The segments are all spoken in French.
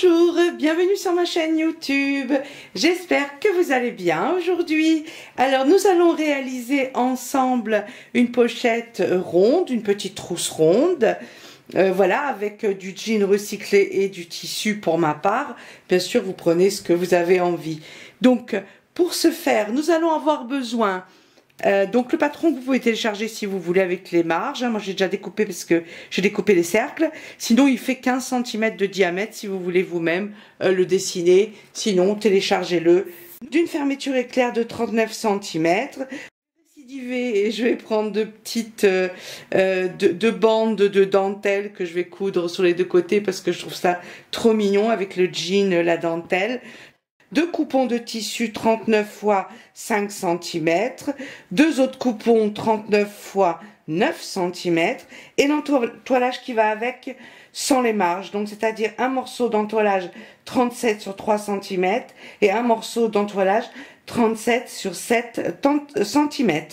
Bonjour, bienvenue sur ma chaîne YouTube. J'espère que vous allez bien aujourd'hui. Alors nous allons réaliser ensemble une pochette ronde, une petite trousse ronde. Voilà, avec du jean recyclé et du tissu pour ma part. Bien sûr, vous prenez ce que vous avez envie. Donc, pour ce faire, nous allons avoir besoin... donc le patron vous pouvez télécharger si vous voulez avec les marges, moi j'ai déjà découpé parce que j'ai découpé les cercles, sinon il fait 15 cm de diamètre si vous voulez vous-même le dessiner, sinon téléchargez-le. D'une fermeture éclair de 39 cm, et je vais prendre deux petites deux bandes de dentelle que je vais coudre sur les deux côtés parce que je trouve ça trop mignon avec le jean, la dentelle. Deux coupons de tissu 39 x 5 cm, deux autres coupons 39 x 9 cm et l'entoilage qui va avec sans les marges, donc c'est-à-dire un morceau d'entoilage 37 sur 3 cm et un morceau d'entoilage 37 sur 7 cm.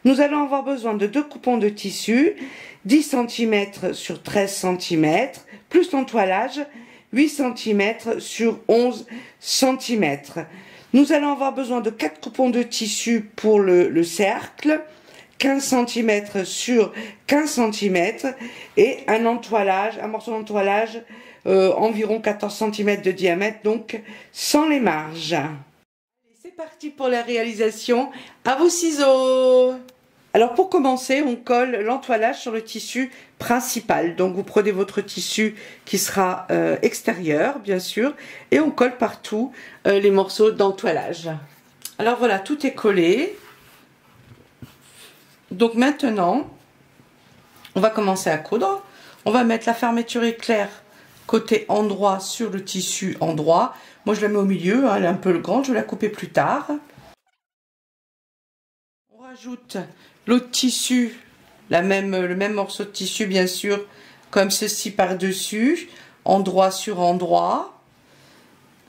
Nous allons avoir besoin de deux coupons de tissu 10 cm sur 13 cm plus l'entoilage 8 cm sur 11 cm. Nous allons avoir besoin de 4 coupons de tissu pour le cercle, 15 cm sur 15 cm et un entoilage, un morceau d'entoilage environ 14 cm de diamètre, donc sans les marges. C'est parti pour la réalisation, à vos ciseaux! Alors pour commencer, on colle l'entoilage sur le tissu principal. Donc vous prenez votre tissu qui sera extérieur, bien sûr, et on colle partout les morceaux d'entoilage. Alors voilà, tout est collé. Donc maintenant, on va commencer à coudre. On va mettre la fermeture éclair côté endroit sur le tissu endroit. Moi je la mets au milieu, hein, elle est un peu grande, je vais la couper plus tard. On rajoute l'autre tissu, le même morceau de tissu bien sûr, comme ceci par-dessus, endroit sur endroit.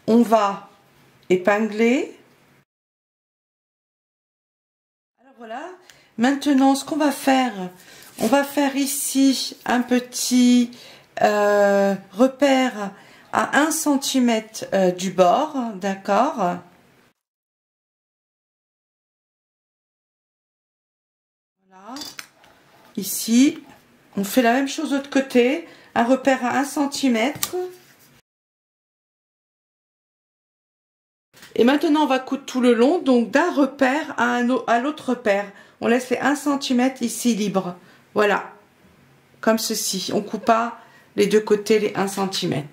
On va épingler. Alors voilà, maintenant ce qu'on va faire, on va faire ici un petit repère à 1 cm du bord, d'accord ? Ici, on fait la même chose de l'autre côté, un repère à 1 cm. Et maintenant, on va coudre tout le long, donc d'un repère à l'autre repère. On laisse les 1 cm ici libre. Voilà, comme ceci. On ne coupe pas les deux côtés les 1 cm.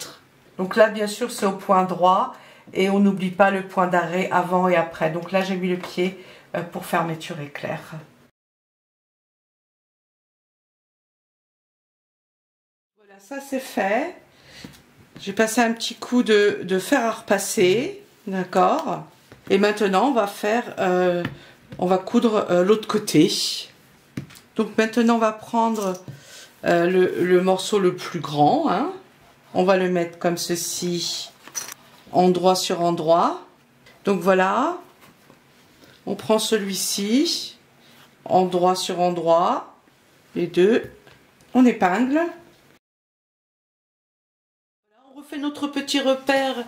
Donc là, bien sûr, c'est au point droit et on n'oublie pas le point d'arrêt avant et après. Donc là, j'ai mis le pied pour fermeture éclair. Voilà, ça c'est fait. J'ai passé un petit coup de fer à repasser, d'accord. Et maintenant on va faire, on va coudre l'autre côté. Donc maintenant on va prendre le morceau le plus grand, hein. On va le mettre comme ceci, endroit sur endroit. Donc voilà, on prend celui-ci, endroit sur endroit, les deux, on épingle. On refait notre petit repère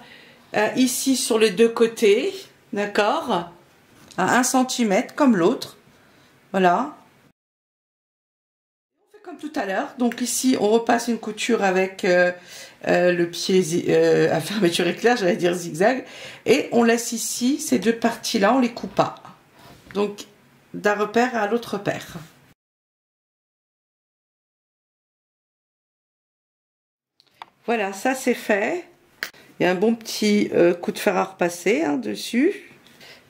ici sur les deux côtés, d'accord, à 1 cm comme l'autre, voilà. On fait comme tout à l'heure, donc ici on repasse une couture avec le pied à fermeture éclair, j'allais dire zigzag, et on laisse ici ces deux parties là, on les coupe pas, donc d'un repère à l'autre repère. Voilà, ça c'est fait. Il y a un bon petit coup de fer à repasser hein, dessus.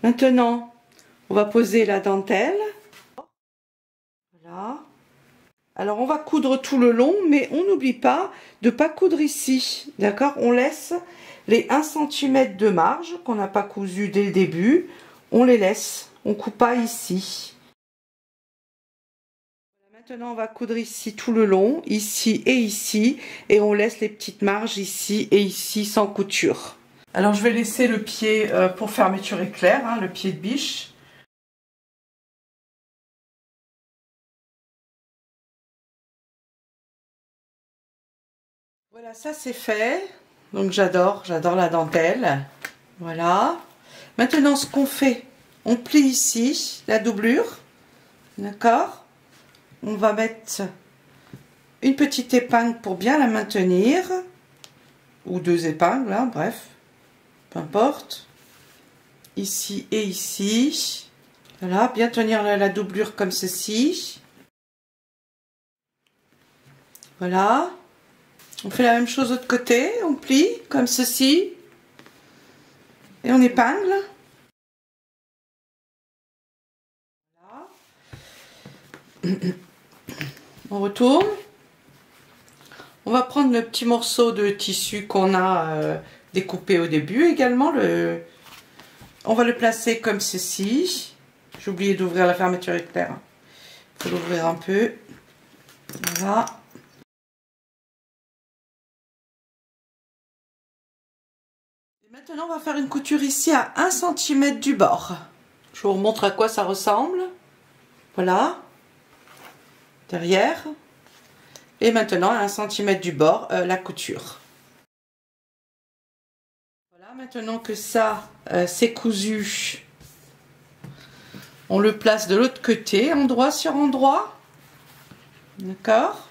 Maintenant, on va poser la dentelle. Voilà. Alors, on va coudre tout le long, mais on n'oublie pas de ne pas coudre ici. D'accord? On laisse les 1 cm de marge qu'on n'a pas cousu dès le début. On les laisse. On ne coupe pas ici. Maintenant, on va coudre ici tout le long, ici, et on laisse les petites marges ici et ici sans couture. Alors, je vais laisser le pied pour fermeture éclair, hein, le pied de biche. Voilà, ça c'est fait. Donc j'adore la dentelle. Voilà. Maintenant, ce qu'on fait, on plie ici la doublure. D'accord? On va mettre une petite épingle pour bien la maintenir. Ou deux épingles, hein, bref. Peu importe. Ici et ici. Voilà, bien tenir la doublure comme ceci. Voilà. On fait la même chose de l'autre côté. On plie comme ceci. Et on épingle. Voilà. On retourne. On va prendre le petit morceau de tissu qu'on a découpé au début également. On va le placer comme ceci. J'ai oublié d'ouvrir la fermeture éclair. Il faut l'ouvrir un peu. Voilà. Et maintenant, on va faire une couture ici à 1 cm du bord. Je vous remontre à quoi ça ressemble. Voilà. Derrière. Et maintenant, à 1 cm du bord, la couture. Voilà, maintenant que ça, c'est cousu, on le place de l'autre côté, endroit sur endroit. D'accord?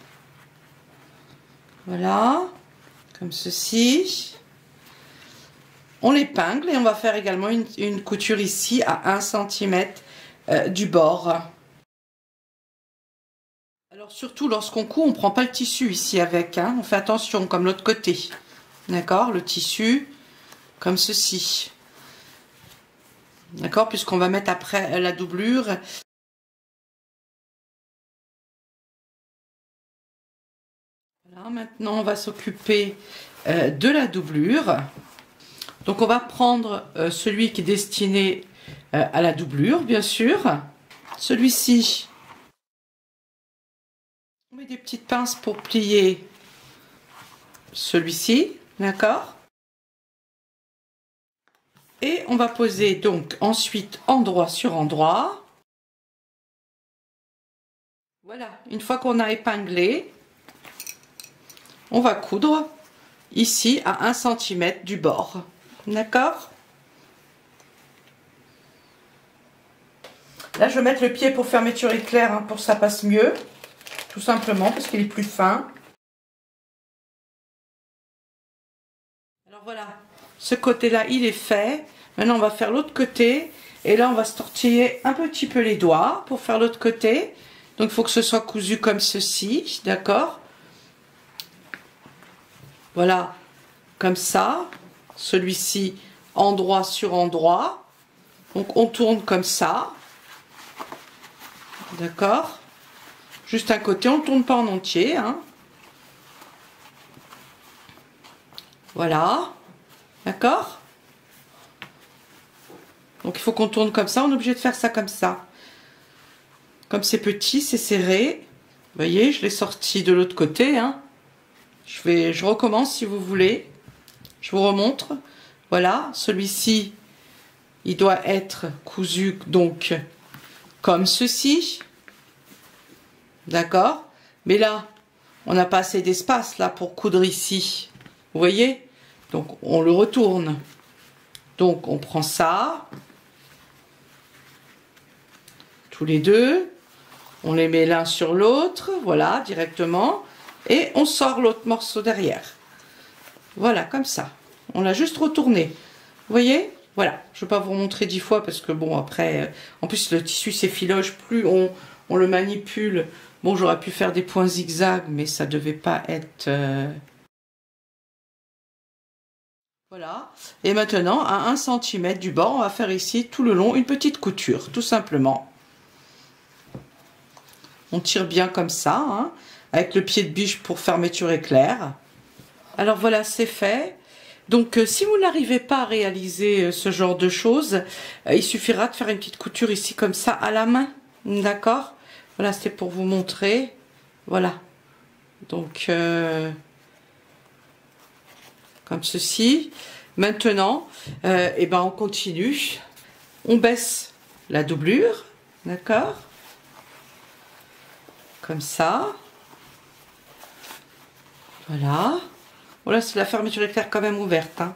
Voilà, comme ceci. On l'épingle et on va faire également une couture ici à 1 cm du bord. Alors surtout lorsqu'on coud, on ne prend pas le tissu ici avec, hein. On fait attention comme l'autre côté. D'accord? Le tissu comme ceci. D'accord? Puisqu'on va mettre après la doublure. Voilà, maintenant on va s'occuper de la doublure. Donc on va prendre celui qui est destiné à la doublure, bien sûr. Celui-ci, on met des petites pinces pour plier celui-ci, d'accord? Et on va poser donc ensuite endroit sur endroit. Voilà, une fois qu'on a épinglé, on va coudre ici à 1 cm du bord. D'accord? Là, je vais mettre le pied pour fermeture éclair, hein, pour que ça passe mieux. Tout simplement, parce qu'il est plus fin. Alors voilà, ce côté-là, il est fait. Maintenant, on va faire l'autre côté. Et là, on va se tortiller un petit peu les doigts pour faire l'autre côté. Donc, il faut que ce soit cousu comme ceci. D'accord? Voilà, comme ça. Celui-ci, endroit sur endroit. Donc, on tourne comme ça. D'accord? Juste un côté, on ne tourne pas en entier. Hein. Voilà. D'accord? Donc, il faut qu'on tourne comme ça. On est obligé de faire ça comme ça. Comme c'est petit, c'est serré. Vous voyez, je l'ai sorti de l'autre côté. Hein. Je recommence si vous voulez. Je vous remontre. Voilà, celui-ci, il doit être cousu donc comme ceci. D'accord? Mais là, on n'a pas assez d'espace là pour coudre ici. Vous voyez? Donc, on le retourne. Donc, on prend ça. Tous les deux. On les met l'un sur l'autre. Voilà, directement. Et on sort l'autre morceau derrière. Voilà, comme ça. On l'a juste retourné. Vous voyez? Voilà. Je ne vais pas vous montrer 10 fois parce que bon, après... en plus, le tissu s'effiloche. Plus on le manipule. Bon, j'aurais pu faire des points zigzag, mais ça devait pas être... Voilà. Et maintenant, à 1 cm du bord, on va faire ici, tout le long, une petite couture, tout simplement. On tire bien comme ça, hein, avec le pied de biche pour fermeture éclair. Alors voilà, c'est fait. Donc, si vous n'arrivez pas à réaliser ce genre de choses, il suffira de faire une petite couture ici, comme ça, à la main. D'accord? Voilà, c'était pour vous montrer. Voilà. Donc, comme ceci. Maintenant, eh ben, on continue. On baisse la doublure. D'accord? Comme ça. Voilà. Voilà, c'est la fermeture éclair quand même ouverte. Hein.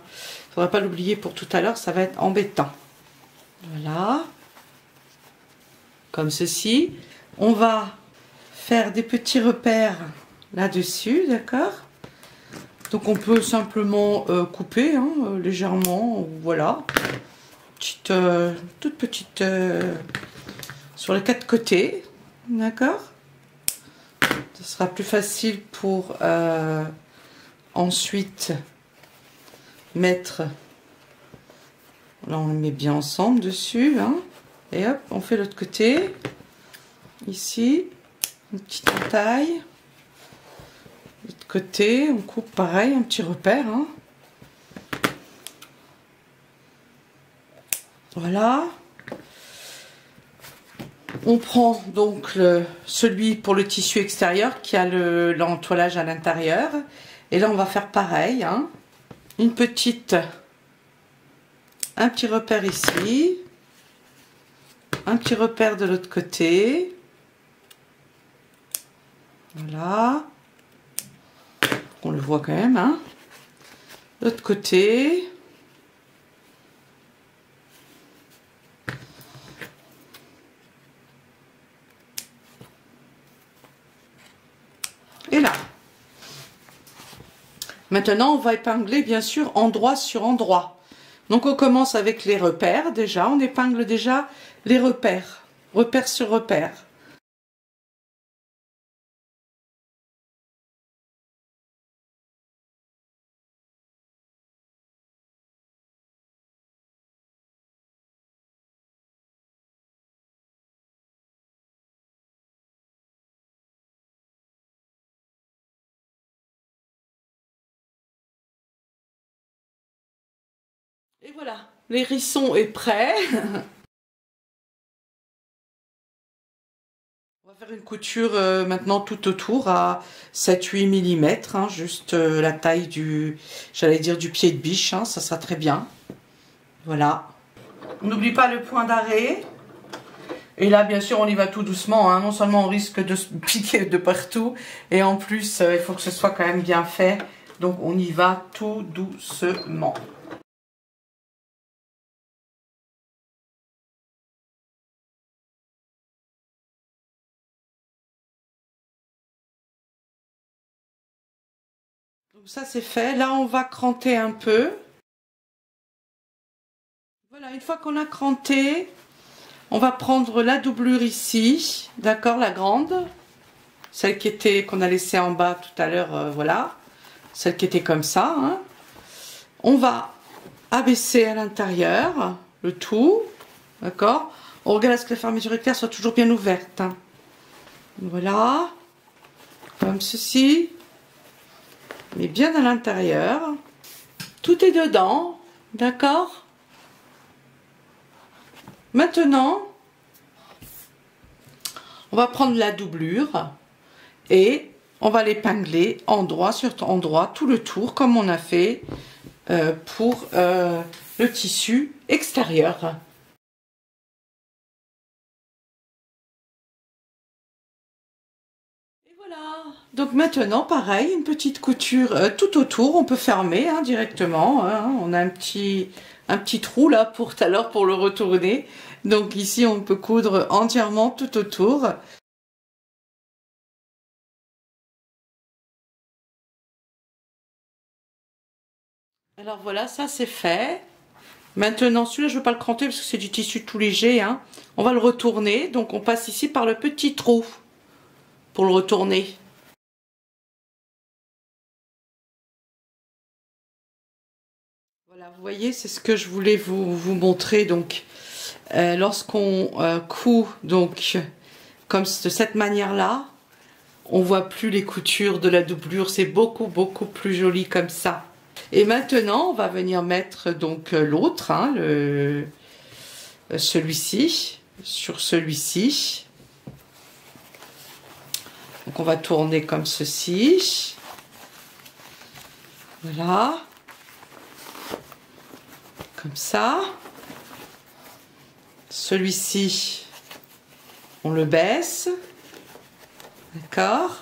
Faudra pas l'oublier pour tout à l'heure, ça va être embêtant. Voilà. Comme ceci. On va faire des petits repères là-dessus, d'accord? Donc on peut simplement couper hein, légèrement, voilà. Toute petite sur les 4 côtés, d'accord? Ce sera plus facile pour ensuite mettre. Là on le met bien ensemble dessus, hein, et hop, on fait l'autre côté. Ici, une petite entaille. De l'autre côté, on coupe pareil, un petit repère. Hein. Voilà. On prend donc celui pour le tissu extérieur qui a l'entoilage à l'intérieur. Et là, on va faire pareil. Hein. Un petit repère ici. Un petit repère de l'autre côté. Voilà. On le voit quand même. Hein. L'autre côté. Et là. Maintenant, on va épingler bien sûr endroit sur endroit. Donc on commence avec les repères déjà. On épingle déjà les repères. Repère sur repère. Et voilà, l'hérisson est prêt. On va faire une couture maintenant tout autour à 7-8 mm, hein, juste la taille du, j'allais dire du pied de biche, hein, ça sera très bien. Voilà. On n'oublie pas le point d'arrêt. Et là, bien sûr, on y va tout doucement. Hein. Non seulement on risque de se piquer de partout, et en plus, il faut que ce soit quand même bien fait. Donc, on y va tout doucement. Donc ça, c'est fait. Là, on va cranter un peu. Voilà, une fois qu'on a cranté, on va prendre la doublure ici. D'accord, la grande. Celle qui était, qu'on a laissée en bas tout à l'heure, voilà. Celle qui était comme ça. Hein. On va abaisser à l'intérieur le tout. D'accord. On regarde à ce que la fermeture éclair soit toujours bien ouverte. Hein. Voilà. Comme ceci. Mais bien à l'intérieur. Tout est dedans. D'accord. Maintenant, on va prendre la doublure et on va l'épingler endroit sur endroit, tout le tour, comme on a fait pour le tissu extérieur. Et voilà. Donc maintenant, pareil, une petite couture tout autour. On peut fermer hein, directement. Hein. On a un petit trou là pour tout à l'heure pour le retourner. Donc ici, on peut coudre entièrement tout autour. Alors voilà, ça c'est fait. Maintenant, celui-là, je ne veux pas le cranter parce que c'est du tissu tout léger. Hein. On va le retourner. Donc on passe ici par le petit trou pour le retourner. Voilà, vous voyez, c'est ce que je voulais vous montrer. Donc, lorsqu'on coud donc comme de cette manière-là, on voit plus les coutures de la doublure. C'est beaucoup plus joli comme ça. Et maintenant, on va venir mettre donc l'autre, hein, celui-ci, sur celui-ci. Donc on va tourner comme ceci. Voilà. Comme ça. Celui-ci, on le baisse. D'accord.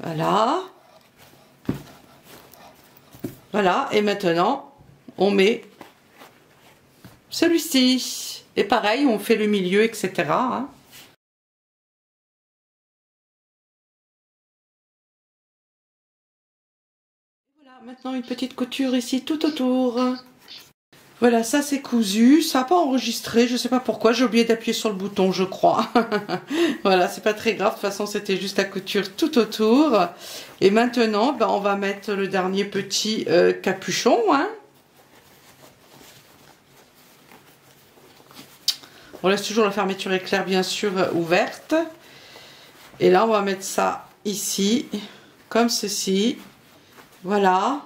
Voilà. Voilà, et maintenant, on met celui-ci. Et pareil, on fait le milieu, etc. hein. Voilà, maintenant une petite couture ici tout autour. Voilà, ça c'est cousu, ça n'a pas enregistré, je ne sais pas pourquoi, j'ai oublié d'appuyer sur le bouton, je crois. Voilà, c'est pas très grave, de toute façon c'était juste la couture tout autour. Et maintenant, ben, on va mettre le dernier petit capuchon. Hein. On laisse toujours la fermeture éclair bien sûr ouverte. Et là on va mettre ça ici, comme ceci. Voilà.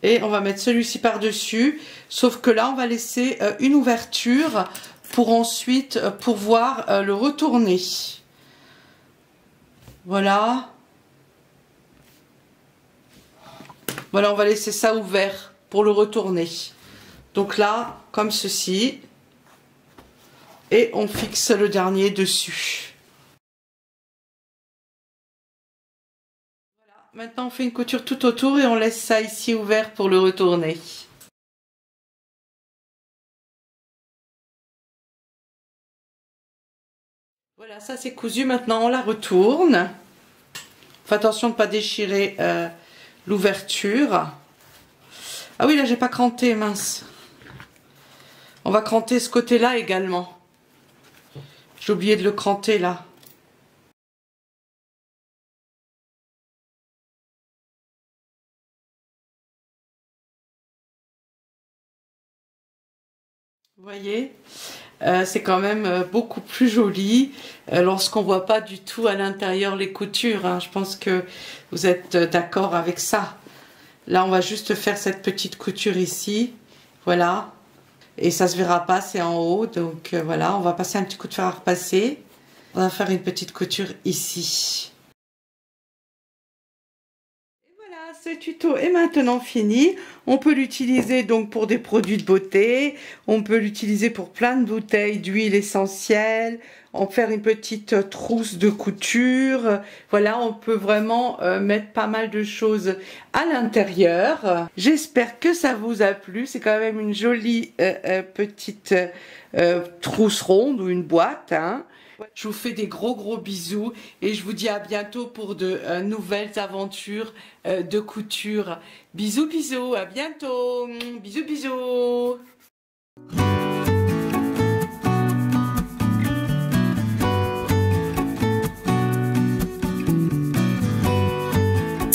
Et on va mettre celui-ci par-dessus. Sauf que là on va laisser une ouverture pour ensuite pouvoir le retourner. Voilà. Voilà, on va laisser ça ouvert pour le retourner. Donc là, comme ceci. Et on fixe le dernier dessus. Voilà, maintenant on fait une couture tout autour et on laisse ça ici ouvert pour le retourner. Voilà, ça c'est cousu. Maintenant on la retourne. Fais attention de ne pas déchirer l'ouverture. Ah oui, là j'ai pas cranté, mince. On va cranter ce côté-là également. J'ai oublié de le cranter là. Vous voyez, c'est quand même beaucoup plus joli lorsqu'on voit pas du tout à l'intérieur les coutures. Hein. Je pense que vous êtes d'accord avec ça. Là, on va juste faire cette petite couture ici. Voilà. Et ça se verra pas, c'est en haut. Donc voilà, on va passer un petit coup de fer à repasser. On va faire une petite couture ici. Voilà, ce tuto est maintenant fini. On peut l'utiliser donc pour des produits de beauté. On peut l'utiliser pour plein de bouteilles d'huile essentielle. En faire une petite trousse de couture. Voilà, on peut vraiment mettre pas mal de choses à l'intérieur. J'espère que ça vous a plu. C'est quand même une jolie petite trousse ronde ou une boîte. Hein. Je vous fais des gros bisous et je vous dis à bientôt pour de nouvelles aventures de couture. Bisous, à bientôt. Bisous.